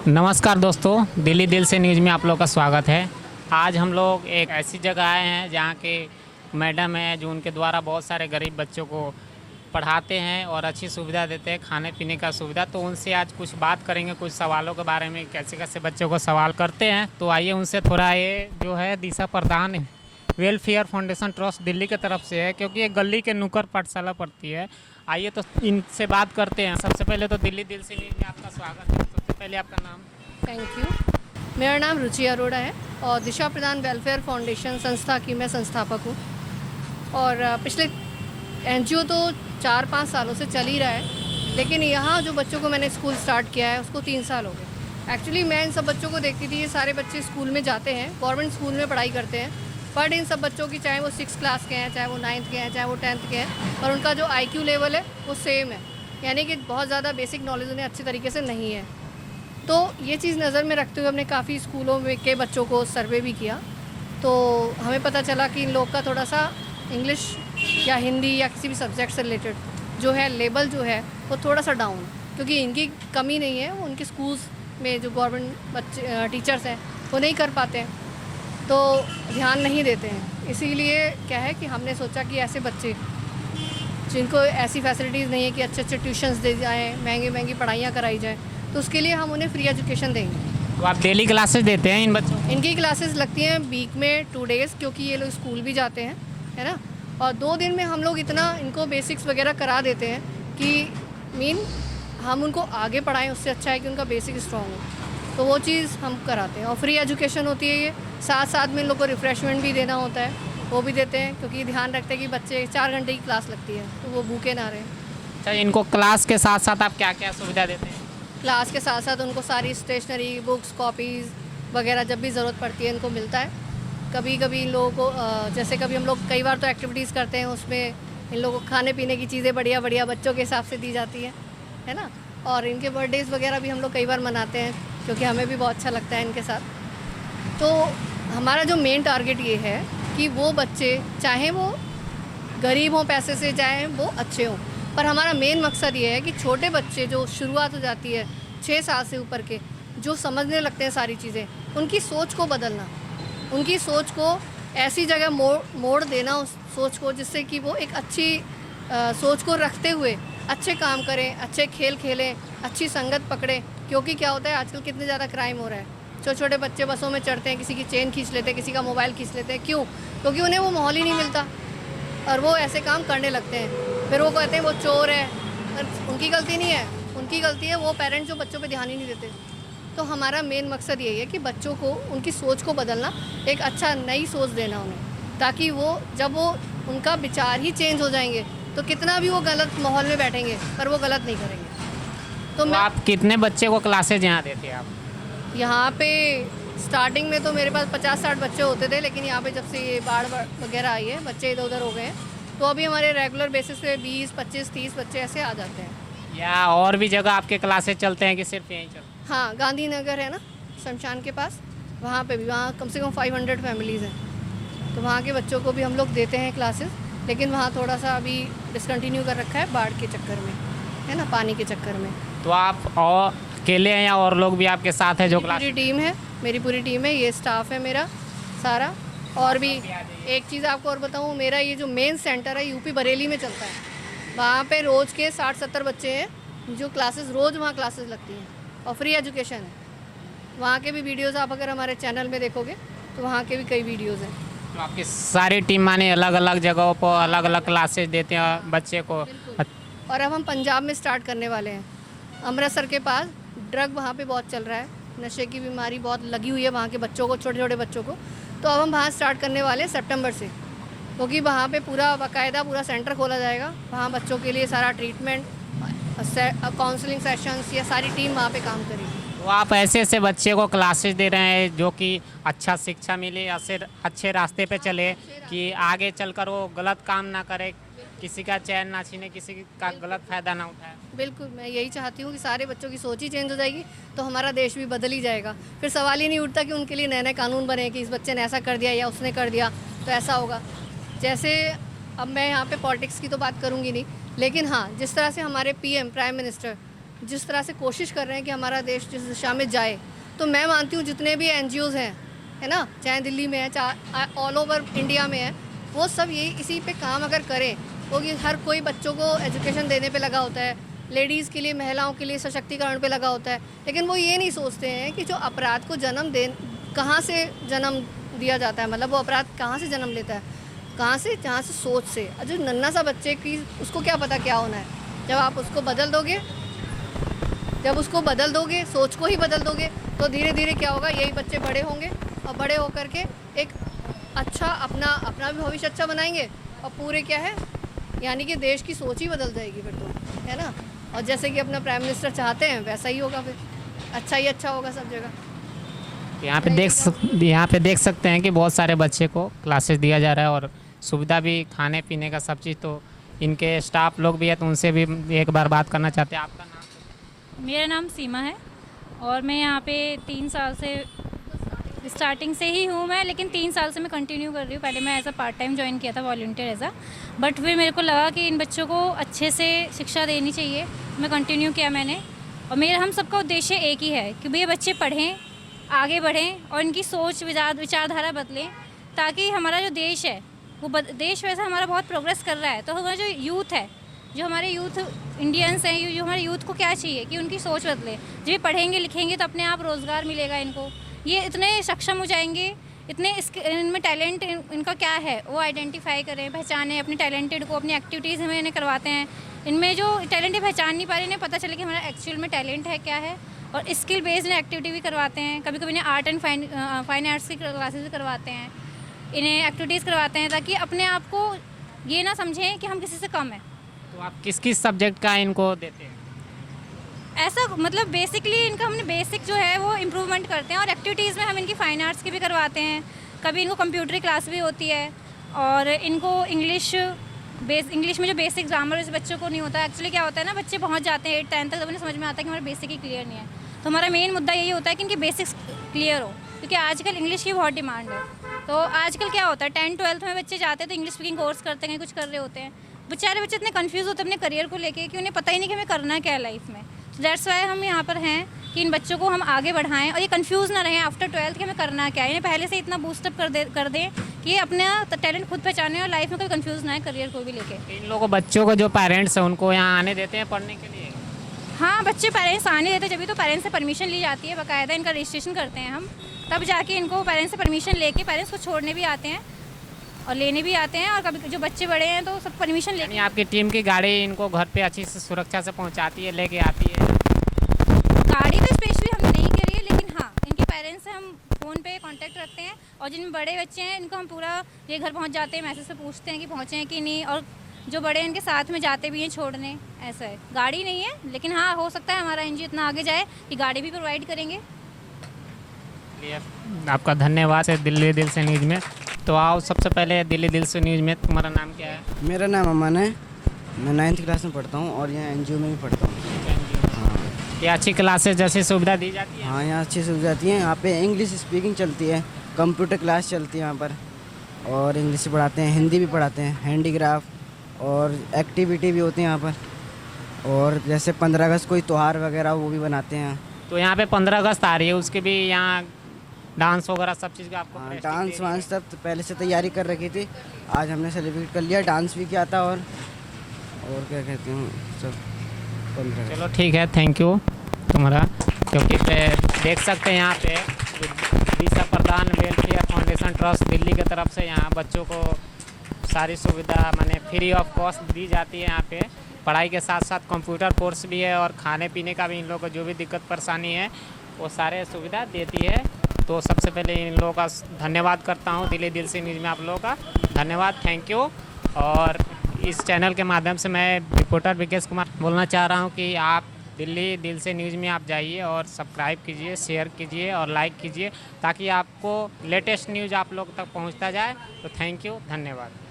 नमस्कार दोस्तों, दिल्ली दिल से न्यूज़ में आप लोग का स्वागत है। आज हम लोग एक ऐसी जगह आए हैं जहाँ के मैडम हैं जो उनके द्वारा बहुत सारे गरीब बच्चों को पढ़ाते हैं और अच्छी सुविधा देते हैं, खाने पीने का सुविधा। तो उनसे आज कुछ बात करेंगे, कुछ सवालों के बारे में, कैसे कैसे बच्चों को सवाल करते हैं। तो आइए उनसे थोड़ा, ये जो है दिशा प्रधान वेलफेयर फाउंडेशन ट्रस्ट दिल्ली की तरफ से है, क्योंकि ये गली के नुक्कड़ पाठशाला पड़ती है। आइए तो इनसे बात करते हैं। सबसे पहले तो दिल्ली दिल से न्यूज़ में आपका स्वागत है। सबसे पहले आपका नाम? Thank you. मेरा नाम रुचि अरोड़ा है और दिशा प्रधान वेलफेयर फाउंडेशन संस्था की मैं संस्थापक हूँ। और पिछले एनजीओ तो 4-5 सालों से चल ही रहा है, लेकिन यहाँ जो बच्चों को मैंने स्कूल स्टार्ट किया है उसको 3 साल हो गए। एक्चुअली मैं इन सब बच्चों को देखती थी, ये सारे बच्चे स्कूल में जाते हैं, गवर्नमेंट स्कूल में पढ़ाई करते हैं, बट इन सब बच्चों की चाहे वो 6th क्लास के हैं, चाहे वो 9th के हैं, चाहे वो 10th के हैं, और उनका जो IQ लेवल है वो सेम है, यानी कि बहुत ज़्यादा बेसिक नॉलेज उन्हें अच्छे तरीके से नहीं है। तो ये चीज़ नज़र में रखते हुए हमने काफ़ी स्कूलों में के बच्चों को सर्वे भी किया, तो हमें पता चला कि इन लोग का थोड़ा सा इंग्लिश या हिंदी या किसी भी सब्जेक्ट से रिलेटेड जो है लेवल जो है वो थोड़ा सा डाउन, क्योंकि इनकी कमी नहीं है, वो उनके स्कूल्स में जो गवर्नमेंट बच्चे टीचर्स हैं वो नहीं कर पाते हैं, तो ध्यान नहीं देते हैं। इसीलिए क्या है कि हमने सोचा कि ऐसे बच्चे जिनको ऐसी फैसिलिटीज़ नहीं है कि अच्छे अच्छे ट्यूशन्स दे जाएँ, महंगी महंगी पढ़ाइयाँ कराई जाएँ, तो उसके लिए हम उन्हें फ्री एजुकेशन देंगे। तो आप डेली क्लासेस देते हैं इन बच्चों को? इनकी क्लासेस लगती हैं वीक में 2 डेज़, क्योंकि ये लोग स्कूल भी जाते हैं, है ना। और 2 दिन में हम लोग इतना इनको बेसिक्स वगैरह करा देते हैं कि हम उनको आगे पढ़ाएं, उससे अच्छा है कि उनका बेसिक स्ट्रॉन्ग हो, तो वो चीज़ हम कराते हैं। और फ्री एजुकेशन होती है ये, साथ साथ में इन लोग को रिफ़्रेशमेंट भी देना होता है, वो भी देते हैं, क्योंकि ध्यान रखते हैं कि बच्चे 4 घंटे की क्लास लगती है तो वो भूखे ना रहें। अच्छा, इनको क्लास के साथ साथ आप क्या क्या सुविधा देते हैं? क्लास के साथ साथ उनको सारी स्टेशनरी, बुक्स, कॉपीज़ वगैरह जब भी ज़रूरत पड़ती है इनको मिलता है। कभी कभी इन लोगों को जैसे कभी हम लोग कई बार तो एक्टिविटीज़ करते हैं, उसमें इन लोगों को खाने पीने की चीज़ें बढ़िया बढ़िया बच्चों के हिसाब से दी जाती है ना। और इनके बर्थडेज़ वगैरह भी हम लोग कई बार मनाते हैं, क्योंकि हमें भी बहुत अच्छा लगता है इनके साथ। तो हमारा जो मेन टारगेट ये है कि वो बच्चे, चाहे वो गरीब हों पैसे से, चाहे वो अच्छे हों, पर हमारा मेन मकसद ये है कि छोटे बच्चे जो शुरुआत हो जाती है 6 साल से ऊपर के, जो समझने लगते हैं सारी चीज़ें, उनकी सोच को बदलना, उनकी सोच को ऐसी जगह मोड़ देना उस सोच को, जिससे कि वो एक अच्छी सोच को रखते हुए अच्छे काम करें, अच्छे खेल खेलें, अच्छी संगत पकड़ें। क्योंकि क्या होता है आजकल कितने ज़्यादा क्राइम हो रहा है, छोटे छोटे बच्चे बसों में चढ़ते हैं, किसी की चेन खींच लेते हैं, किसी का मोबाइल खींच लेते हैं। क्यों? क्योंकि उन्हें वो माहौल ही नहीं मिलता और वो ऐसे काम करने लगते हैं। फिर वो कहते हैं वो चोर है, पर उनकी गलती नहीं है, उनकी गलती है वो पेरेंट्स जो बच्चों पे ध्यान ही नहीं देते। तो हमारा मेन मकसद यही है कि बच्चों को उनकी सोच को बदलना, एक अच्छा नई सोच देना उन्हें, ताकि वो जब वो उनका विचार ही चेंज हो जाएंगे तो कितना भी वो गलत माहौल में बैठेंगे पर वो गलत नहीं करेंगे। तो मैं आप कितने बच्चे को क्लासेज यहाँ देते हैं आप? यहाँ पे स्टार्टिंग में तो मेरे पास 50-60 बच्चे होते थे, लेकिन यहाँ पे जब से ये बाढ़ वगैरह आई है, बच्चे इधर उधर हो गए हैं, तो अभी हमारे रेगुलर बेसिस पे 20, 25, 30 बच्चे ऐसे आ जाते हैं। या और भी जगह आपके क्लासेज चलते हैं कि सिर्फ यहीं चलते हैं? हाँ, गांधीनगर है ना शमशान के पास, वहाँ पे भी, वहाँ कम से कम 500 फैमिलीज़ हैं, तो वहाँ के बच्चों को भी हम लोग देते हैं क्लासेस। लेकिन वहाँ थोड़ा सा अभी डिसकंटिन्यू कर रखा है बाढ़ के चक्कर में, है ना, पानी के चक्कर में। तो आप और अकेले हैं या और लोग भी आपके साथ हैं जो क्लास? पूरी टीम है, मेरी पूरी टीम है, ये स्टाफ है मेरा सारा। और भी एक चीज़ आपको और बताऊँ, मेरा ये जो मेन सेंटर है यूपी बरेली में चलता है, वहाँ पे रोज़ के 60-70 बच्चे हैं जो क्लासेस, रोज़ वहाँ क्लासेस लगती हैं और फ्री एजुकेशन है। वहाँ के भी वीडियोज़ आप अगर हमारे चैनल में देखोगे तो वहाँ के भी कई वीडियोज़ हैं। तो आपकी सारी टीम माने अलग अलग जगहों पर अलग अलग क्लासेज देते हैं बच्चे को? और अब हम पंजाब में स्टार्ट करने वाले हैं, अमृतसर के पास। ड्रग वहाँ पे बहुत चल रहा है, नशे की बीमारी बहुत लगी हुई है वहाँ के बच्चों को, छोटे छोटे बच्चों को। तो अब हम वहाँ स्टार्ट करने वाले हैं सितंबर से, क्योंकि वहाँ पे पूरा बाकायदा पूरा सेंटर खोला जाएगा, वहाँ बच्चों के लिए सारा ट्रीटमेंट, काउंसलिंग सेशंस, ये सारी टीम वहाँ पे काम करेगी। तो आप ऐसे ऐसे बच्चे को क्लासेस दे रहे हैं जो कि अच्छा शिक्षा मिले, अच्छे रास्ते पे चले, कि आगे चलकर वो गलत काम ना करे, किसी का चैन ना छीने, किसी का गलत फ़ायदा ना उठाए। बिल्कुल, मैं यही चाहती हूँ कि सारे बच्चों की सोच ही चेंज हो जाएगी तो हमारा देश भी बदल ही जाएगा। फिर सवाल ही नहीं उठता कि उनके लिए नए नए कानून बने कि इस बच्चे ने ऐसा कर दिया या उसने कर दिया तो ऐसा होगा। जैसे अब मैं यहाँ पे पॉलिटिक्स की तो बात करूँगी नहीं, लेकिन हाँ, जिस तरह से हमारे PM प्राइम मिनिस्टर जिस तरह से कोशिश कर रहे हैं कि हमारा देश जिस दिशा में जाए, तो मैं मानती हूँ जितने भी NGOs हैं, है ना, चाहे दिल्ली में है, चाहे ऑल ओवर इंडिया में है, वो सब ये इसी पे काम अगर करें, वो कि हर कोई बच्चों को एजुकेशन देने पे लगा होता है, लेडीज़ के लिए, महिलाओं के लिए सशक्तिकरण पे लगा होता है, लेकिन वो ये नहीं सोचते हैं कि जो अपराध को कहाँ से जन्म दिया जाता है, मतलब वो अपराध कहाँ से जन्म लेता है, कहाँ से, जहाँ से सोच से। जो नन्हा सा बच्चे की, उसको क्या पता क्या होना है। जब आप उसको बदल दोगे, सोच को ही बदल दोगे, तो धीरे धीरे क्या होगा, यही बच्चे बड़े होंगे और बड़े होकर के एक अच्छा अपना भी भविष्य अच्छा बनाएंगे, और पूरे क्या है, यानी कि देश की सोच ही बदल जाएगी फिर तो, है ना। और जैसे कि अपना प्राइम मिनिस्टर चाहते हैं वैसा ही होगा, फिर अच्छा ही अच्छा होगा सब जगह। यहाँ पे देख सकते हैं कि बहुत सारे बच्चे को क्लासेस दिया जा रहा है और सुविधा भी, खाने पीने का सब चीज़। तो इनके स्टाफ लोग भी है, तो उनसे भी एक बार बात करना चाहते हैं। आपका नाम? मेरा नाम सीमा है और मैं यहाँ पे 3 साल से, स्टार्टिंग से ही हूँ मैं, लेकिन 3 साल से मैं कंटिन्यू कर रही हूँ। पहले मैं as a part time join किया था, वॉल्टियर एज अ, बट फिर मेरे को लगा कि इन बच्चों को अच्छे से शिक्षा देनी चाहिए, मैं कंटिन्यू किया मैंने। और हम सबका उद्देश्य एक ही है कि भैया बच्चे पढ़ें, आगे बढ़ें और इनकी सोच विचारधारा बदलें, ताकि हमारा जो देश है वो देश वैसे हमारा बहुत प्रोग्रेस कर रहा है, तो हमारा जो यूथ है, जो हमारे यूथ इंडियंस हैं, जो हमारे यूथ को क्या चाहिए कि उनकी सोच बदले। जब ये पढ़ेंगे लिखेंगे तो अपने आप रोज़गार मिलेगा इनको, ये इतने सक्षम हो जाएंगे, इतने इनमें टैलेंट इनका क्या है वो आइडेंटिफाई करें, पहचानें अपने टैलेंटेड को। अपनी एक्टिविटीज़ हमें इन्हें करवाते हैं, इनमें जो टैलेंट पहचान नहीं पा रहे, इन्हें पता चले कि हमारा एक्चुअल में टैलेंट है क्या है। और स्किल बेस्ड एक्टिविटी भी करवाते हैं, कभी कभी इन्हें आर्ट एंड फाइन आर्ट्स की क्लासेस भी करवाते हैं, इन्हें एक्टिविटीज़ करवाते हैं, ताकि अपने आप को ये ना समझें कि हम किसी से कम हैं। तो आप किस किस सब्जेक्ट का इनको देते हैं? ऐसा मतलब बेसिकली इनका हमने बेसिक जो है वो इम्प्रूवमेंट करते हैं, और एक्टिविटीज़ में हम इनकी फ़ाइन आर्ट्स की भी करवाते हैं, कभी इनको कंप्यूटर क्लास भी होती है, और इनको इंग्लिश में जो बेसिक ग्रामर इस बच्चों को नहीं होता। एक्चुअली क्या होता है ना, बच्चे पहुंच जाते हैं 8th 10th तक, तब उन्हें समझ में आता है कि हमारा बेसिक ही क्लियर नहीं है। तो हमारा मेन मुद्दा यही होता है कि इनकी बेसिक्स क्लियर हो, क्योंकि आजकल इंग्लिश की बहुत डिमांड है। तो आजकल क्या होता है, 10th 12th में बच्चे जाते हैं तो इंग्लिश स्पीकिंग कोर्स करते हैं, कुछ कर रहे होते हैं, बेचारे बच्चे इतने कन्फ्यूज़ होते हैं अपने करियर को लेके कि उन्हें पता ही नहीं कि हमें करना क्या है लाइफ में। तो दैट्स वाई हम यहाँ पर हैं कि इन बच्चों को हम आगे बढ़ाएं और ये कंफ्यूज ना रहें आफ्टर 12th कि हमें करना क्या है। इन्हें पहले से इतना बूस्टअप कर दें कि ये अपना टैलेंट खुद पहचानें और लाइफ में कोई कंफ्यूज ना है करियर को भी लेके। इन लोगों बच्चों को जो पेरेंट्स हैं उनको यहाँ आने देते हैं पढ़ने के लिए? हाँ, बच्चे पेरेंट्स आने देते, जब भी तो पेरेंट्स से परमिशन ली जाती है, बाकायदा इनका रजिस्ट्रेशन करते हैं हम, तब जाके इनको पेरेंट्स से परमिशन लेके पेरेंट्स को छोड़ने भी आते हैं और लेने भी आते हैं। और कभी जो बच्चे बड़े हैं तो सब परमिशन लेके। आपकी टीम की गाड़ी इनको घर पे अच्छी से सुरक्षा से पहुँचाती है, लेके आती है? गाड़ी तो स्पेशली हम नहीं करी है, लेकिन हाँ इनके पेरेंट्स से हम फ़ोन पे कांटेक्ट रखते हैं, और जिनमें बड़े बच्चे हैं इनको हम पूरा ये घर पहुंच जाते हैं, मैसेज से पूछते हैं कि पहुंचे हैं कि नहीं, और जो बड़े हैं इनके साथ में जाते भी हैं छोड़ने। ऐसा है, गाड़ी नहीं है, लेकिन हाँ हो सकता है हमारा NGO इतना आगे जाए कि गाड़ी भी प्रोवाइड करेंगे। आपका धन्यवाद है दिल्ली दिल से न्यूज़ में। तो आओ सबसे पहले दिल्ली दिल से न्यूज़ में तुम्हारा नाम क्या है? मेरा नाम अमन है, मैं 9th क्लास में पढ़ता हूँ और यहाँ NGO में भी पढ़ता हूँ। हाँ, ये अच्छी क्लासेस जैसी सुविधा दी जाती है? हाँ यहाँ अच्छी सुविधा आती है। यहाँ पे इंग्लिश स्पीकिंग चलती है, कंप्यूटर क्लास चलती है यहाँ पर, और इंग्लिश पढ़ाते हैं, हिंदी भी पढ़ाते हैं, हैंडीक्राफ्ट और एक्टिविटी भी होती है यहाँ पर। और जैसे 15 अगस्त कोई त्यौहार वगैरह वो भी बनाते हैं। तो यहाँ पे 15 अगस्त आ रही है, उसके भी यहाँ डांस वगैरह सब चीज़ का आपको? हाँ, डांस वांस सब तो पहले से तैयारी कर रखी थी, आज हमने सेलिब्रेट कर लिया, डांस भी किया था। और क्या कहते हैं सब 15। चलो ठीक है, थैंक यू तुम्हारा। क्योंकि देख सकते हैं यहाँ पे दिशा प्रधान वेलफेयर फाउंडेशन ट्रस्ट दिल्ली की तरफ से यहाँ बच्चों को सारी सुविधा माने फ्री ऑफ कॉस्ट दी जाती है। यहाँ पे पढ़ाई के साथ साथ कंप्यूटर कोर्स भी है, और खाने पीने का भी इन लोगों को जो भी दिक्कत परेशानी है वो सारे सुविधा देती है। तो सबसे पहले इन लोगों का धन्यवाद करता हूँ, दिल्ली दिल से न्यूज़ में आप लोगों का धन्यवाद, थैंक यू। और इस चैनल के माध्यम से मैं रिपोर्टर विकेश कुमार बोलना चाह रहा हूँ कि आप दिल्ली दिल से न्यूज़ में आप जाइए और सब्सक्राइब कीजिए, शेयर कीजिए और लाइक कीजिए, ताकि आपको लेटेस्ट न्यूज़ आप लोग तक पहुँचता जाए। तो थैंक यू, धन्यवाद।